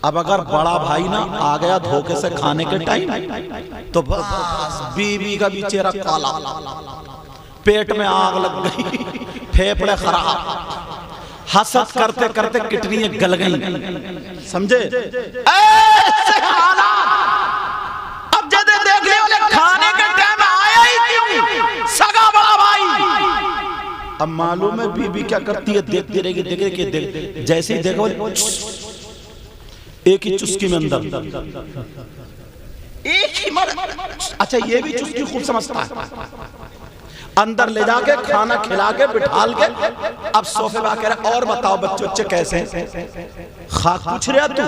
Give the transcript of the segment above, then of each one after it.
अब अगर बड़ा भाई ना आ गया धोखे से खाने के टाइम, तो बस बीवी का भी चेहरा काला, पेट में आग लग गई, फेफड़े खराब, हसद करते करते किडनी गल गई, समझे? ऐसे हालात। अब जब देखने वाले खाने के टाइम आया ही क्यों? सगा बड़ा भाई। अब मालूम है बीबी क्या करती है, देखती रहेगी, देख जैसे ही देखो एक ही चुस्की में अंदर, एक ही मर। अच्छा ये भी चुस्की खूब समझता है, अंदर ले जाके खाना खिला के बिठाल के अब सोफे पे आकर और बताओ बच्चे कैसे खाक पूछ रहे तू,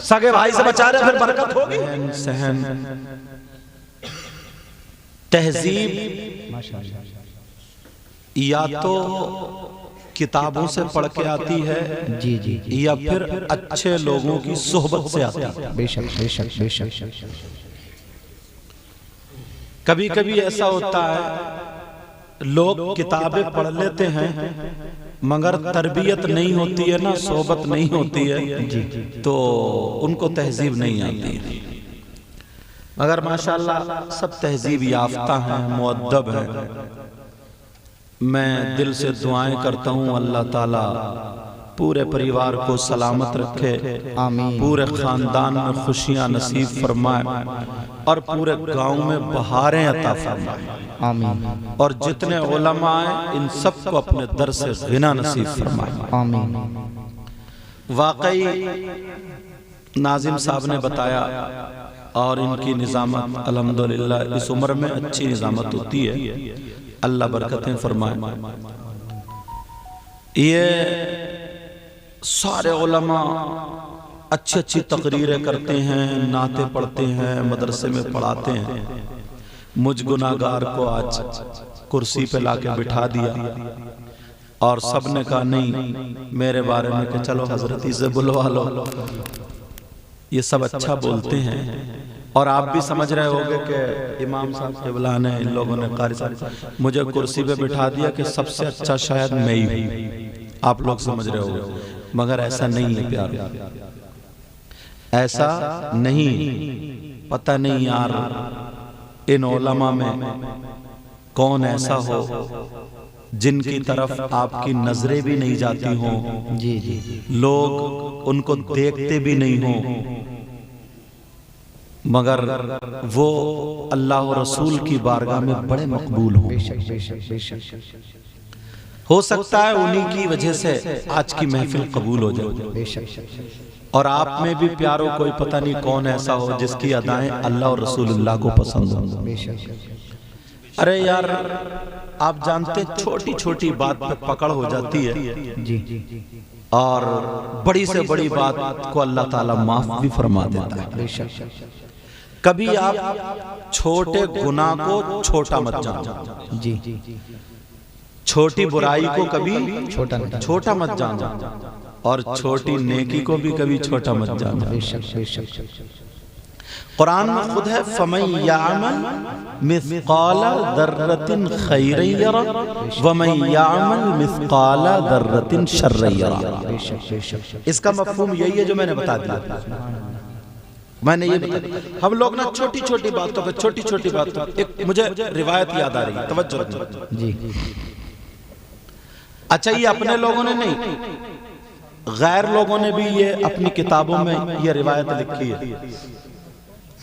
सगे भाई से बचा रहे फिर बरकत होगी। सहन तहजीब या तो किताबों से पढ़ के आती है, जी जी, या फिर अच्छे लोगों की सोहबत से आती है। बेशक बेशक बेशक। कभी कभी ऐसा होता है लोग किताबें पढ़ लेते हैं मगर तरबियत नहीं होती है ना, सोहबत नहीं होती है, तो उनको तहजीब नहीं आती है। मगर माशाअल्लाह सब तहजीब याफ्ता हैं, मुअद्दब हैं। मैं दिल से दुआएं करता हूँ अल्लाह ताला पूरे परिवार को सलामत रखे, आमीन। पूरे खानदान में खुशियां नसीब फरमाए और पूरे गांव में बहारें अता फरमाए, आमीन। और जितने उलमा हैं इन सबको अपने दर से गिना नसीब फरमाए, आमीन। वाकई नाजिम साहब ने बताया और इनकी निजामत अल्हम्दुलिल्लाह इस उम्र में अच्छी निजामत होती है, अल्लाह बरकतें फरमाए। ये सारे उलमा अच्छी अच्छी तकरीरें करते हैं, नाते पढ़ते हैं, मदरसे में पढ़ाते हैं। मुझ गुनाहगार को आज कुर्सी पे लाके बिठा दिया और सब ने कहा नहीं मेरे बारे में कि चलो हजरती से बुलवा लो। ये सब अच्छा बोलते हैं और आप भी समझ रहे होंगे कि इमाम साहब के बुलाने इन लोगों ने कारी साहब मुझे कुर्सी पे बिठा दिया कि सबसे अच्छा शायद मैं ही हूँ, आप लोग समझ रहे होंगे, मगर ऐसा नहीं है प्यार, ऐसा नहीं। पता नहीं यार इन उलमा में कौन ऐसा हो जिनकी तरफ आपकी नजरें भी नहीं जाती हों, जी जी, लोग उनको देखते भी नहीं हों, मगर वो अल्लाह और रसूल की बारगाह में बड़े मकबूल हों। हो सकता है उन्हीं की वजह से आज की महफिल कबूल हो जाए और आप में भी प्यारो कोई पता नहीं कौन ऐसा हो जिसकी अदाएं अल्लाह और रसूलुल्लाह को पसंद हो। अरे यार आप जानते छोटी छोटी बात पे पकड़ हो जाती है जी, और बड़ी से बड़ी बात को अल्लाह ताला माफ भी फरमा देता है। कभी आप छोटे गुनाह को छोटा मत जानो जी, छोटी बुराई को कभी छोटा मत जानो और छोटी नेकी को भी कभी छोटा मत जानो। कुरान में खुद है फमन यामल मिस्काल दर्रतिन खैरन यरा वमन यामल मिस्काल दर्रतिन शर्रन यरा। इसका मफहूम यही है जो मैंने बता दिया। मैंने ये बता हम लोग ना छोटी छोटी बातों पे छोटी छोटी बातों, एक मुझे रिवायत याद आ रही है, तवज्जो जी। अच्छा ये अपने लोगों ने नहीं, गैर लोगों ने भी ये अपनी किताबों में ये रिवायत लिखी है।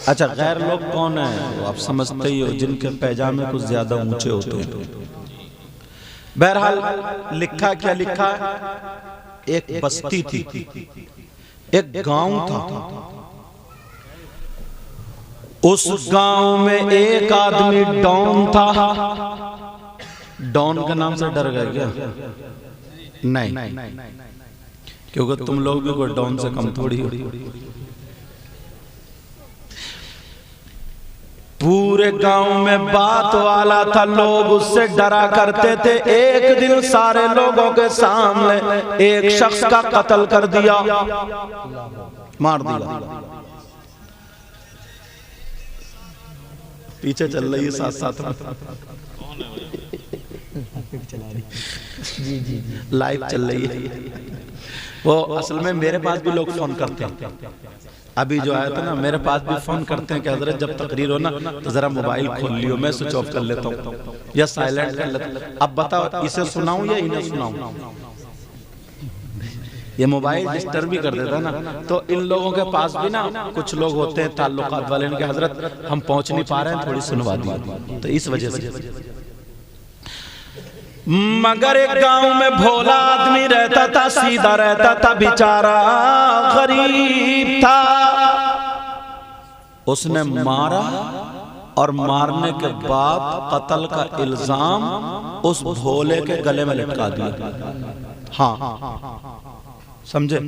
अच्छा गैर लोग कौन है वो आप समझते ही हो, जिनके पैजामे कुछ ज्यादा ऊंचे होते हैं। बहरहाल लिखा क्या लिखा, एक बस्ती थी, एक गांव था, उस गांव में एक आदमी डॉन था। डॉन के नाम से डर गए क्या? नहीं, क्योंकि तुम लोग भी कोई डॉन से कम थोड़ी हो। पूरे गांव में बात वाला था, लोग उससे डरा करते थे। एक दिन सारे लोगों के सामने एक शख्स का कत्ल कर दिया, मार दिया। पीछे चल रही है साथ साथ में जी जी लाइव चल रही है। वो असल में मेरे पास भी लोग फोन करते हैं, अभी जो आया था ना मेरे पास भी फोन करते हैं कि हजरत जब तकरीर हो ना तो जरा मोबाइल खोल लियो, मैं स्विच ऑफ कर लेता हूँ या साइलेंट कर लेता हूँ। अब बताओ इसे सुनाऊं या इन्हें सुनाऊं? ये मोबाइल डिस्टर्ब भी कर देता ना। तो इन लोगों के पास भी ना कुछ लोग होते हैं ताल्लुकात वाले, इनके हजरत हम पहुंच नहीं पा रहे हैं, थोड़ी सुनवा दी। तो इस वजह से मगर एक गांव में भोला आदमी रहता था, सीधा रहता था, बेचारा गरीब था। उसने मारा और मारने के बाद कत्ल का इल्जाम उस भोले के गले में लटका दिया। हाँ समझे?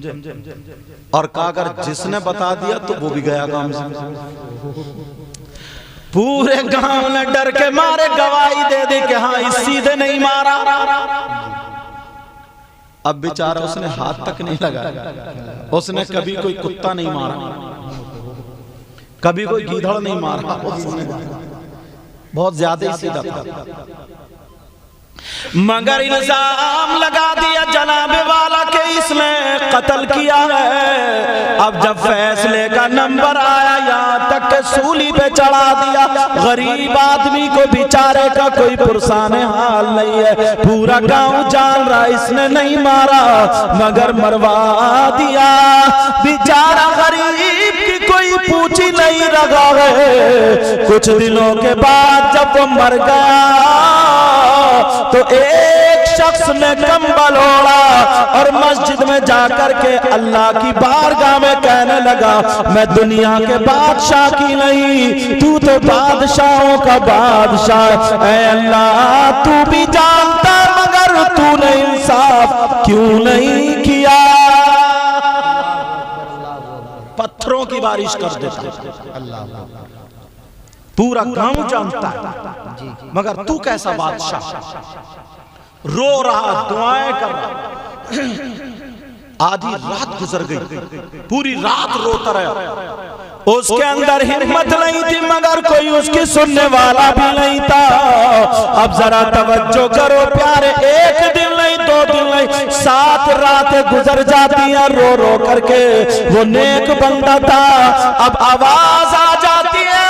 और कहा अगर जिसने बता दिया तो वो भी गया काम से। पूरे गांव ने डर के मारे गवाही दे दी कि हाँ इस सीधे नहीं मारा। अब बेचारा उसने हाथ तक नहीं लगाया, उसने कभी कोई कुत्ता नहीं मारा, कभी कोई गीदड़ नहीं मारा, उसने बहुत ज्यादा ही सीधा था। मगर इल्जाम लगा दिया जनाबे वाला के इसने कत्ल किया है। अब जब फैसले का नंबर आया, यहाँ तक के सूली पे चढ़ा दिया। गरीब आदमी को बेचारे का कोई पुरसाने हाल नहीं है, पूरा गांव जान रहा इसने नहीं मारा मगर मरवा दिया। बेचारा गरीब की कोई पूछी नहीं लगा है। कुछ दिनों के बाद जब वो मर गया तो एक शख्स ने कंबल ओढ़ा और मस्जिद में जाकर के अल्लाह की बारगाह में कहने लगा, मैं दुनिया के बादशाह की नहीं, तू तो बादशाहों का बादशाह। ऐ अल्लाह तू भी जानता मगर तूने इंसाफ क्यों नहीं किया? पत्थरों की बारिश कर देता, पूरा गांव जानता है मगर तू कैसा बादशाह? रो रहा, दुआएं कर रहा। आधी रात गुजर गई, पूरी रात रोता रहा। उसके अंदर हिम्मत नहीं थी मगर कोई उसकी सुनने वाला भी नहीं था। अब जरा तवज्जो करो प्यारे, एक दिन नहीं, 2 दिन नहीं, 7 रातें गुजर जाती हैं रो रो करके। वो नेक बंदा था, अब आवाज आ जाती है,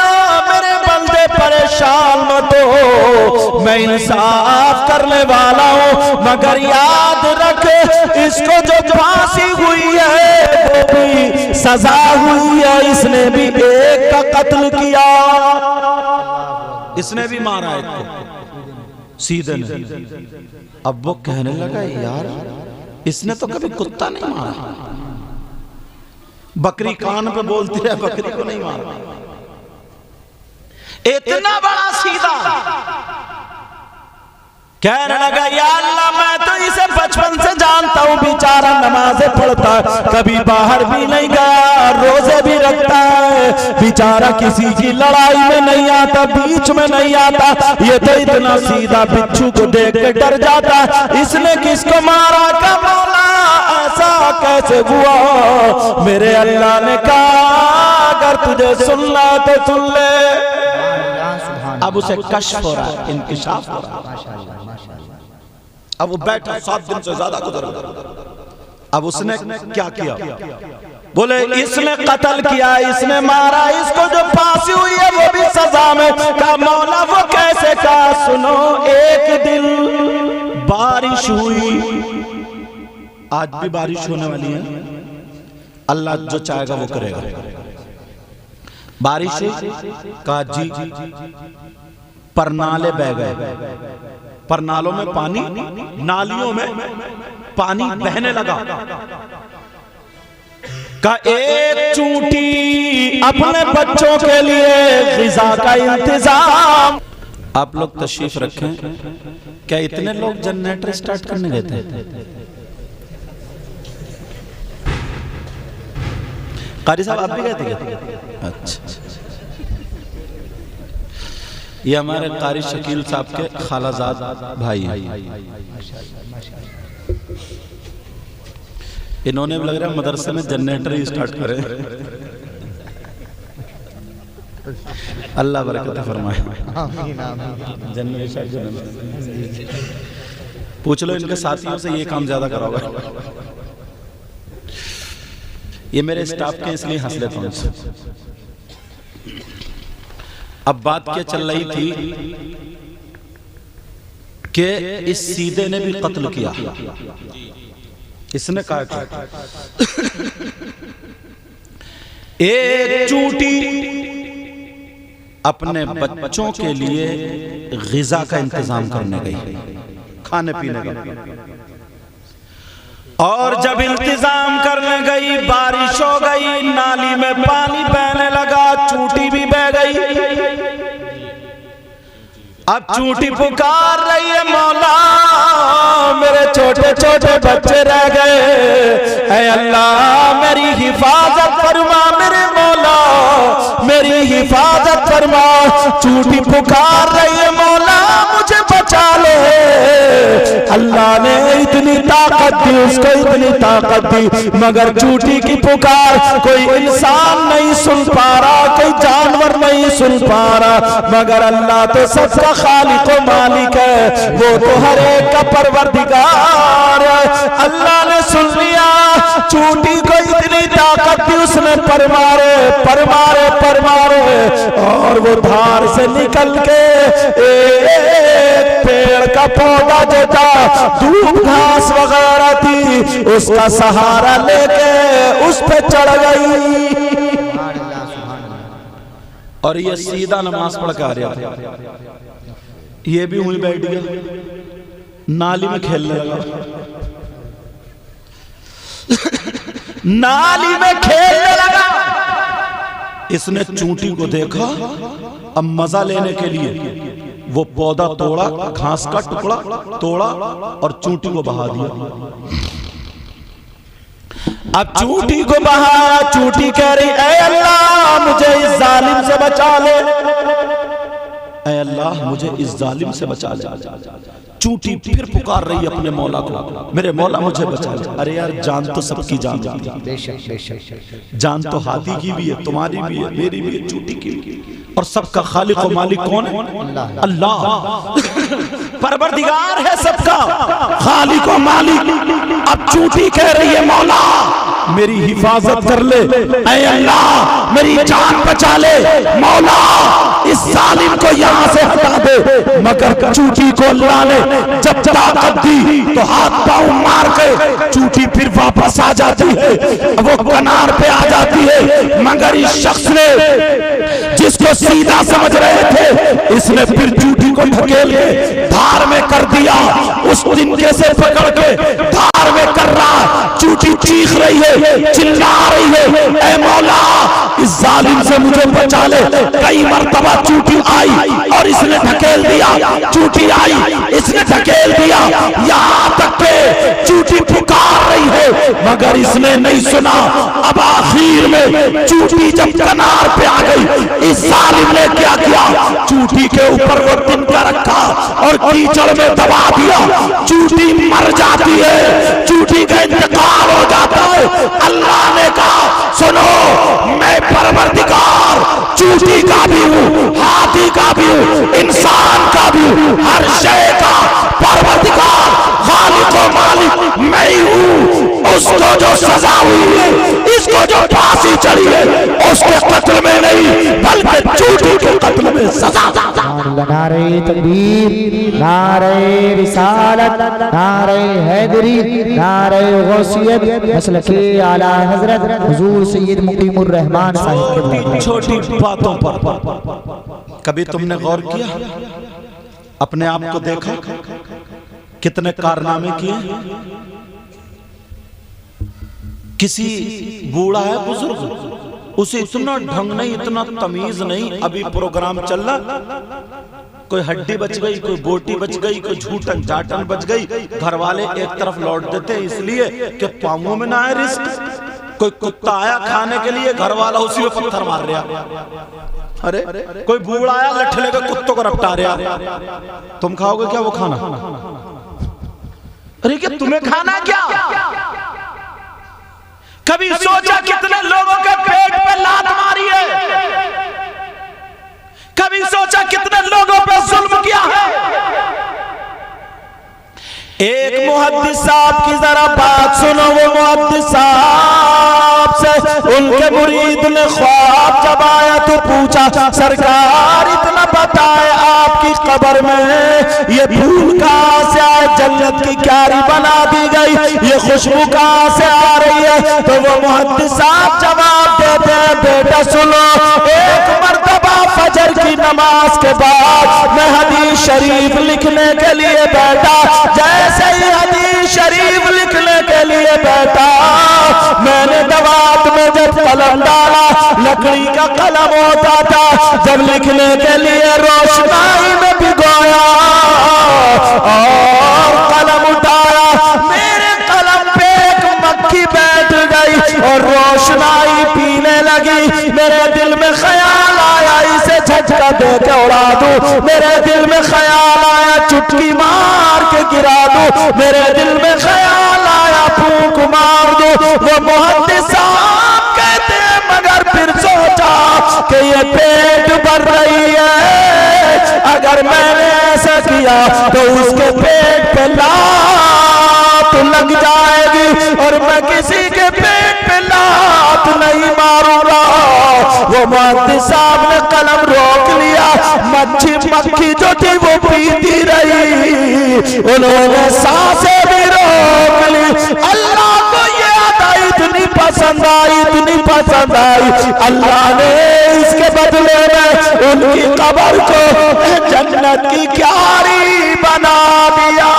मेरे बंदे परेशान मत हो, मैं इंसाफ करने वाला हूँ मगर याद रख इसको जो फांसी हुई है वो भी सजा हुई है, इसने भी एक का कत्ल किया, इसने भी मारा एक को सीधे ने। अब वो कहने लगा यार इसने तो कभी कुत्ता नहीं मारा, बकरी कान पे बोलती है, बकरी को नहीं मारा। इतना बड़ा सीधा कहने लगा या अल्लाह मैं तो इसे बचपन से जानता हूँ, बेचारा नमाजें पढ़ता है, कभी बाहर भी नहीं गया, रोजे भी रखता है, बेचारा किसी की लड़ाई में नहीं आता, बीच में नहीं आता। ये तो इतना सीधा बिच्छू को देख के डर जाता, इसने किसको मारा? का मौला ऐसा कैसे हुआ? मेरे अल्लाह ने कहा अगर तुझे सुनना तो सुन ले। अब उसे कश्फ हो रहा है, इंकिशाफ हो रहा है। अब वो बैठा, 7 दिन से ज्यादा गुजर गया। अब उसने क्या किया? बोले इसने कत्ल किया, इसने मारा, इसको जो फांसी हुई है वो भी सजा में। का मौला वो कैसे? का सुनो, एक दिन बारिश हुई, आज भी बारिश होने वाली है, अल्लाह जो चाहेगा वो करेगा। बारिश का जी परनाले बह गए, परनालों में पानी, नालियों में पानी बहने लगा। का एक चूंटी अपने बच्चों के लिए ग़िज़ा का इंतजाम। आप लोग तशरीफ रखें, क्या इतने लोग जनरेटर स्टार्ट करने गए थे? कारी साहब आप भी गए थे? अच्छा, ये हमारे कारी शकील साहब के खालाजाद भाई हैं। इन्होंने लग रहा है मदरसे में जनरेटर ही स्टार्ट करें। अल्लाह बरकत फरमाए। पूछ लो इनके साथियों से, ये काम ज्यादा कराओगे। ये मेरे स्टाफ के इसलिए हंस लेता हूं। अब बात क्या चल रही थी कि इस सीधे ने भी कत्ल किया। इसने कहा था एक चूंटी अपने बच्चों के लिए ग़िज़ा का इंतजाम करने गई, खाने पीने का, और जब इंतजाम करने गई बारिश हो गई, नाली में पानी बहने लगा, चूंटी भी बह गई। अब चूंटी पुकार रही है, मौला मेरे छोटे छोटे बच्चे रह गए, ऐ अल्लाह मेरी हिफाजत फरमा, मेरे मौला मेरी हिफाजत फरमा। चूंटी पुकार रही है, मौला मुझे बचा ले। अल्लाह ने इतनी ताकत दी उसको, इतनी ताकत दी, मगर चूंटी की पुकार कोई इंसान नहीं सुन पा रहा, कोई जानवर नहीं सुन पा रहा, मगर अल्लाह तो सबका खालिक व मालिक है, वो तो हर एक का परवरदिगार है। अल्लाह ने सुन लिया, चूंटी को इतनी ताकत दी, उसने परमारे परमारे परमारे, और वो धार से निकल के एक पेड़ का पौधा जो था, दूब घास वगैरह थी, उसका सहारा लेके उस पे चढ़ गई। और ये सीधा नमाज पढ़ के आ रहा था, ये भी वहीं बैठ गया, नाली में खेलने लगा। नाली में खेलने लगा। इसने चूंटी को देखा, अब मजा लेने के लिए वो पौधा तोड़ा, घास का टुकड़ा तोड़ा और चूंटी को बहा दिया। अब चूंटी को बहाया, चूंटी कह रही ऐ अल्लाह मुझे इस जालिम से बचा ले, ऐ अल्लाह मुझे इस जालिम से बचा ले। चूंटी फिर पुकार रही है अपने मौला को, मेरे मौला मुझे बचा ले। अरे यार जान तो सबकी जान है, जान तो हाथी की भी है, तुम्हारी भी है, मेरी भी है, चूंटी की भी, और सबका खालिक और मालिक कौन है? अल्लाह। परवरदिगार है सबका, खालिक और मालिक। अब चूंटी कह रही है मौला मेरी हिफाजत कर ले, ऐ अल्लाह मेरी जान बचा ले, मौला इस जालिम को यहाँ से हटा दे। मगर चूंटी को अल्लाह ने जब ताकत दी तो हाथ पांव मार के चूंटी फिर वापस आ जाती है, वो किनार पे आ जाती है। मगर इस शख्स ने जिसको सीधा समझ रहे थे, इसने फिर चूंटी को ढकेल के धार में कर दिया, उस तिनके से पकड़ के धार में कर रहा। चूंटी चीख रही है, चिल्ला रही है, ऐ मौला इस जालिम से मुझे बचा ले। कई मर्तबा चूंटी आई और इसने ढकेल दिया, चूंटी आई इसने ढकेल दिया, यहाँ तक के चूंटी पुकार रही है मगर इसने नहीं सुना। अब आखिर में चूंटी जब किनार पे आ गई, इस जालिम ने क्या किया, चूंटी के ऊपर वो तिनका रखा और कीचड़ में दबा दिया। चूंटी मर जाती है, चूंटी का इंतकाल हो जाता है। अल्लाह ने कहा सुनो मैं परवरदिगार चूंटी का भी हूँ, हाथी का भी हूँ, इंसान का भी हूँ, हर शय का परवरदिगार खालिक और मालिक मैं ही हूँ। उसको जो सजा हुई है, इसको जो फांसी चढ़ी है, उसके कत्ल में नहीं बल्कि चूंटी के कत्ल में सजा। नारे तकबीर, नारे रिसालत, नारे हैदरी, नारे गौसियत, मसलके आला हजरत हुजूर सैयद मुकीमुर रहमान साहिब। छोटी बातों पर कभी तुमने गौर किया? अपने आप को देखा, कितने कारनामे किए? किसी बूढ़ा है बुजुर्ग, उसे इतना ढंग नहीं, इतना तमीज नहीं। अभी प्रोग्राम चल रहा, कोई हड्डी बच गई, कोई बोटी बच गई, कोई झूठन जाटन बच गई, घर वाले एक तरफ लौट देते हैं इसलिए कि पांवों में ना आए रिस्क। कोई कुत्ता आया खाने के लिए, घर वाला उसी में पत्थर मार रहा। अरे कोई बूढ़ा आया लट्ठे लेकर कुत्तों को रपटा रहा। तुम खाओगे क्या वो खाना? अरे क्या तुम्हें खाना क्या? कभी सोचा कितने लोगों के पेट पे लात मारी है? कभी सोचा कितने लोगों पे जुल्म किया है? मुहद्दिस साहब की जरा बात सुनो। वो मुहद्दिस साहब से उनके मुरीद ने ख्वाब जब आया तो पूछा, सरकार इतना बताए आपकी कब्र में ये फूल कहाँ से आए, जन्नत की क्यारी बना दी गई, ये खुशबू कहाँ से आ रही है? तो वो मुहद्दिस साहब जवाब देते हैं, बेटा सुनो, एक मर्तबा फजर की नमाज के बाद मैं हदीस शरीफ लिखने के लिए बैठा। जैसे ही हदीस शरीफ लिखने के लिए बैठा, मैंने दवात में जब कलम डाला, लकड़ी का कलम होता था, जब लिखने के लिए रोशनाई में भिगोया और कलम उठाया, मेरे कलम पे एक मक्खी बैठ गई और रोशनाई पीने लगी। मेरे दिल में ख्याल आया इसे झटका दे के उड़ा दूं, मेरे दिल में ख्याल आया चुटकी मार के गिरा दूं, मेरे दिल में ख्याल आया फूंक मार दूं। वो मुहद्दिस साहब कहते हैं मगर फिर सोचा कि ये पेट भर रही है, अगर मैंने ऐसा किया तो उसके पेट पे लात लग जाएगी और मैं किसी के पेट पे लात नहीं मारूंगा। वो मुहद्दिस साहब ने कलम रोक लिया, मक्खी जो थी वो पीती रही, उन्होंने सांसें भी रोक ली। अल्लाह को ये अदा इतनी पसंद आई, इतनी पसंद आई, अल्लाह ने इसके बदले में उनकी कब्र को जन्नत की क्यारी बना दिया।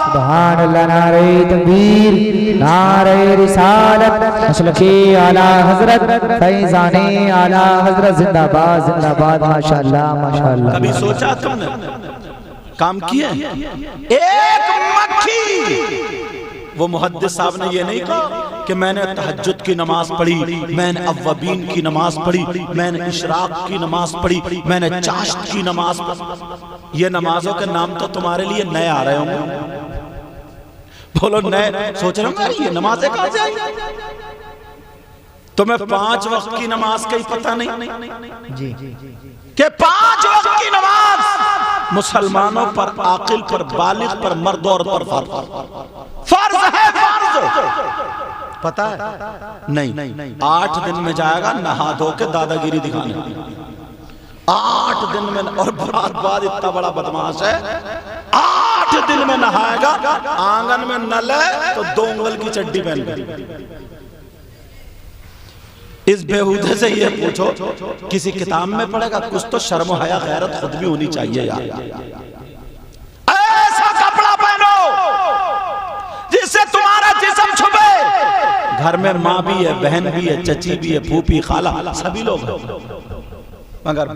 सुभान अल्लाह, नारे तकबीर, नारे रिसालत, मसलके आला हजरत, फैजाने आला हजरत, जिंदाबाद जिंदाबाद, माशाअल्लाह माशाअल्लाह। कभी सोचा तुमने, काम किए? एक मक्खी। वो मुहद्दिस साहब ने ये नहीं कहा कि मैंने तहज्जुद की नमाज पढ़ी, मैंने अव्वबीन की नमाज पढ़ी, मैंने इशराक की नमाज पढ़ी, मैंने चाश्त की नमाज पढ़ी। ये नमाजों के नाम तो तुम्हारे लिए नए आ रहे होंगे, बोलो नए। सोच रहे होंगे ये नमाजें कहां से आई? तुम्हें 5 वक्त की नमाज का ही पता नहीं जी कि 5 वक्त की नमाज मुसलमानों पर, आकिल पर, बालिग पर, मर्द और पर फर्ज है, फर्ज पता है? नहीं। 8 दिन में जाएगा नहा धो के दादागिरी दिखाने, 8 दिन में। और बाद इतना बड़ा बदमाश है, 8 दिन में नहाएगा, आंगन में नल है तो 2 उंगल की चड्डी पहन के। इस बेहूदे से ये पूछो, किसी किताब में पढ़ेगा? कुछ तो शर्म हया गैरत खुद भी होनी चाहिए यार। ऐसा कपड़ा पहनो जिससे तुम्हारा जिस्म छुपे। घर में माँ भी है, बहन भी है, चची भी है, फूफी, खाला, सभी लोग हैं, मगर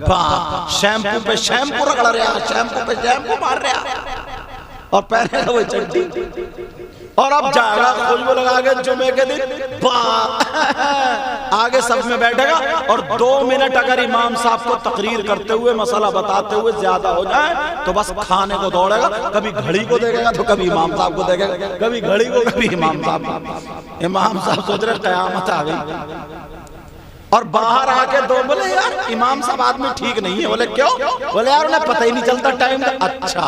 शैम्पू पे शैम्पू रगड़ रहा, शैम्पू पे शैम्पू मार रहा और पहनेगा वो चड्डी। और अब जाएगा खुशबू लगा के जुमे के दिन आगे सब में बैठेगा और 2 मिनट अगर इमाम साहब को तकरीर करते हुए, मसला बताते हुए ज्यादा हो जाए तो बस खाने को दौड़ेगा। कभी घड़ी को देखेगा तो कभी इमाम साहब को देखेगा, कभी घड़ी को कभी इमाम साहब। इमाम साहब सोच रहे कयामत आ गई। और बाहर आके 2 बोले यार इमाम साहब आदमी ठीक नहीं है। बोले क्यों? बोले यार उन्हें पता ही नहीं चलता टाइम का। अच्छा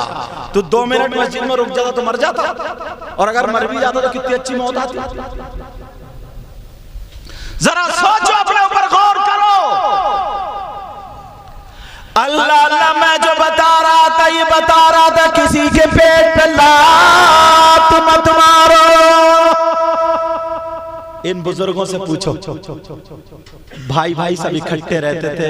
तो 2 मिनट मस्जिद में रुक जाता तो मर जाता, और अगर मर भी जाता तो कितनी अच्छी मौत आती। जरा सोचो, अपने ऊपर गौर करो। अल्लाह अल्लाह मैं जो बता रहा था, ये बता रहा था किसी के पेट पे लात मत मारो। इन बुजुर्गों से पूछो, भाई भाई सब इकट्ठे रहते थे,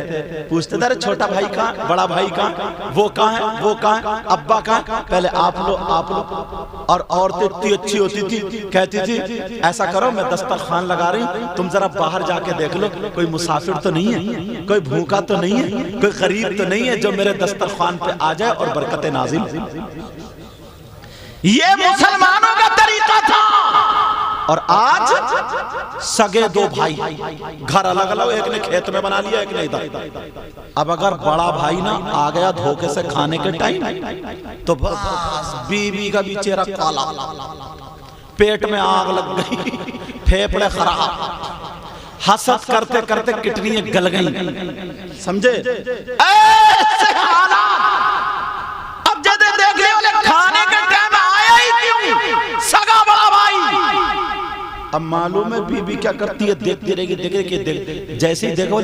पूछते थे अरे छोटा भाई कहाँ, बड़ा भाई कहाँ, वो कहाँ है, वो कहाँ है, अब्बा कहाँ? पहले आप लो। और औरतें इतनी अच्छी होती थी, कहती थी ऐसा करो मैं दस्तरखान लगा रही हूँ, तुम जरा बाहर जाके देख लो कोई मुसाफिर तो नहीं है, कोई भूखा तो नहीं है, कोई गरीब तो नहीं है जो मेरे दस्तरखान पे आ जाए और बरकतें नाजिल। ये मुसलमानों का तरीका था। और आज सगे 2 भाई, घर अलग अलग, एक ने खेत में बना लिया, एक ने इधर। अब अगर बड़ा भाई ना आ गया धोखे से खाने के टाइम तो बस बीवी का भी चेहरा काला, पेट में आग लग गई, फेफड़े खराब, हसद करते करते किडनियां गल गई, समझे? ऐसे हालात। अब जब देख लियो खाने के टाइम आया ही क्यों? अब मालूम है बीबी क्या करती है, देखती रहेगी, देख जैसे ही देखो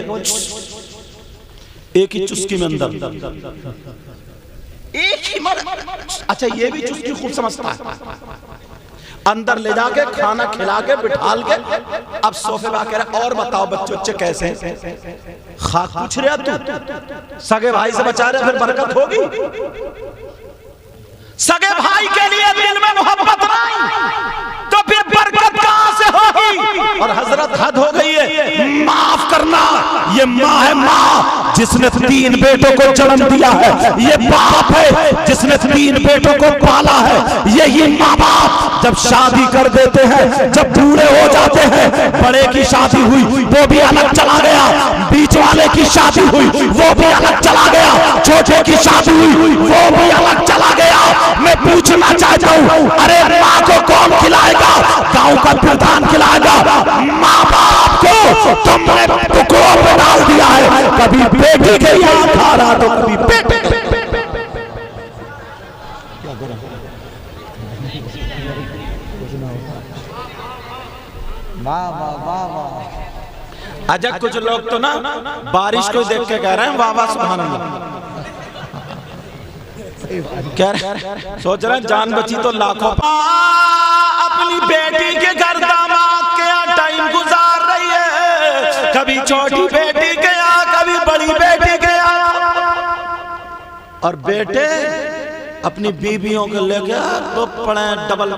एक ही चुस्की में अंदर, एक ही अच्छा ये भी चुस्की खूब समझता है। अंदर ले जाके खाना खिला के बिठाल के अब सोफे पे आके और बताओ बच्चे कैसे खाक पूछ रहे तू, सगे भाई से बचा रहे फिर बरकत होगी। सगे भाई के लिए दिल में मोहब्बत नहीं तो फिर बरकत कहां से होगी। और हजरत हद हो गई है, माफ करना, ये माँ है माँ जिसने 3 बेटों को जन्म दिया है, ये बाप है जिसने 3 बेटों को पाला है। यही माँ बाप जब शादी कर देते हैं, जब बूढ़े हो जाते हैं, बड़े की शादी हुई वो भी अलग चला गया, बीच वाले की शादी हुई वो भी अलग चला गया, छोटे की शादी हुई वो भी अलग चला गया। मैं पूछना चाहता हूँ, अरे माँ को कौन खिलाएगा? गांव का प्रधान खिलाएगा। माँ बाप को तुमने टुकड़ों पे डाल दिया है, कभी बेटी के यहाँ खा रहा तो कभी बेटे के। अच्छा कुछ लोग तो ना बारिश को देख के कह रहे हैं वाह वाह सुभान अल्लाह, कह रहे सोच रहे हैं जान बची तो लाखों। अपनी बेटी के घर दामाद के यहाँ टाइम गुजार रही है, कभी छोटी बेटी के यहाँ, कभी बड़ी बेटी के यहाँ, और बेटे अपनी बीबियों के लेके तो पड़े डबल,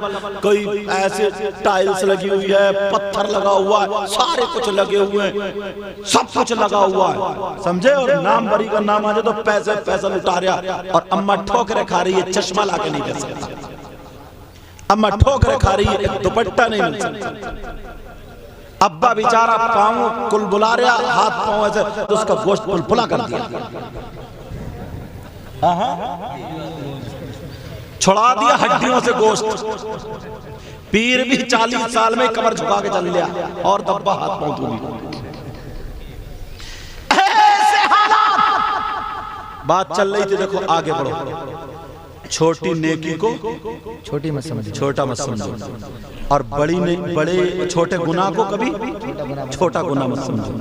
कोई ऐसे टाइल्स लगी हुई है, पत्थर लगा हुआ है, सारे कुछ लगे हुए हैं, सब कुछ लगा हुआ है, समझे। और नाम बरी का नाम आ जाए तो पैसे पैसा लुटा रहा, और अम्मा ठोकरे खा रही है, चश्मा ला के नहीं दे सकता, अम्मा ठोकरे खा रही है, एक दुपट्टा नहीं मिल सकता। अब्बा बेचारा पाँव कुल बुला रहा, हाथ पाँव ऐसे, तो उसका गोश्त पुलपुला कर दिया, छुड़ा दिया हड्डियों से गोश्त। पीर भी 40 साल में कमर झुका के चल लिया, और दब्बा हाथ पाँव धोली। ऐसे हालात बात चल रही थी, देखो आगे बढ़ो। छोटी नेकी को छोटी मत समझो, छोटा मत समझो, और बड़े छोटे गुनाह को कभी छोटा गुनाह मत समझो।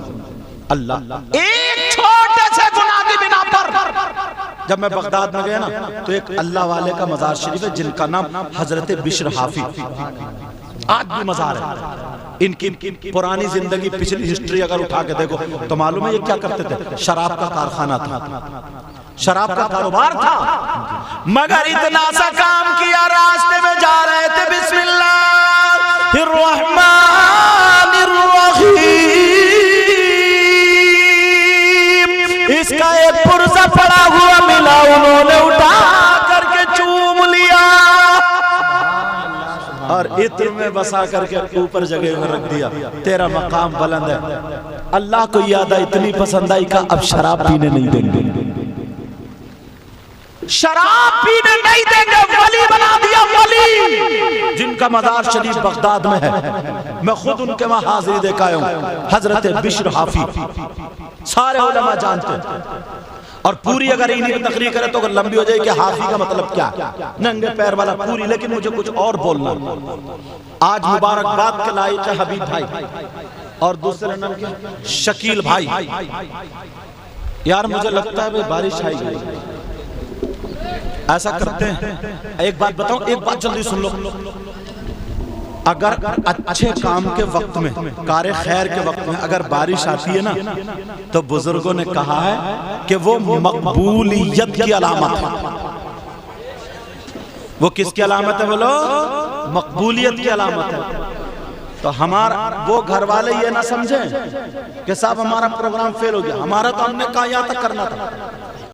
अल्लाह एक छोटे से गुनाह की बिना पर, जब मैं बगदाद में गया ना तो एक अल्लाह वाले का मजार शरीफ है जिनका नाम हजरत बिश्र हाफी, आज भी मजार है। इनकी पुरानी जिंदगी, पिछली हिस्ट्री अगर उठा के देखो तो मालूम है ये क्या करते थे। शराब का कारखाना था, शराब का कारोबार था, मगर इतना सा काम किया, रास्ते में जा रहे थे बिस्मिल्लाहिर्रहमानिर्रहीम, इसका एक पुर्जा पड़ा हुआ मिला, उन्होंने उठा करके चूम लिया और इत्र में बसा करके ऊपर जगह में रख दिया। तेरा मकाम बुलंद है। अल्लाह को याद आई, इतनी पसंद आई का अब शराब पीने नहीं देंगे, शराब पीने नहीं देंगे, वली बना दिया वली, जिनका मजार शरीफ बगदाद में है। मैं खुद उनके वहां हाजिरी देखा हूं, हजरत बिश्र हाफी, सारे उलमा जानते हैं। और पूरी अगर इन्हीं की तकरीर करे तो अगर लंबी हो जाए कि हाफी का मतलब क्या, नंगे पैर वाला पूरी। लेकिन मुझे कुछ और बोलना, आज मुबारकबाद के लायक है हबीब भाई और दूसरे नाम के शकील भाई। यार मुझे लगता है भाई बारिश आएगी, ऐसा करते हैं। एक बात बताऊं, एक बात जल्दी सुन लो। अगर अच्छे काम के वक्त में, कार्य खैर के वक्त में अगर बारिश आती है ना, तो बुजुर्गों ने कहा है कि वो मकबूलियत की अलामत है। वो किसकी अलामत है बोलो? मकबूलियत की अलामत है। तो हमारा वो घर वाले ये ना समझे कि साहब हमारा प्रोग्राम फेल हो गया, हमारा तो हमने कहा यहाँ तक करना था।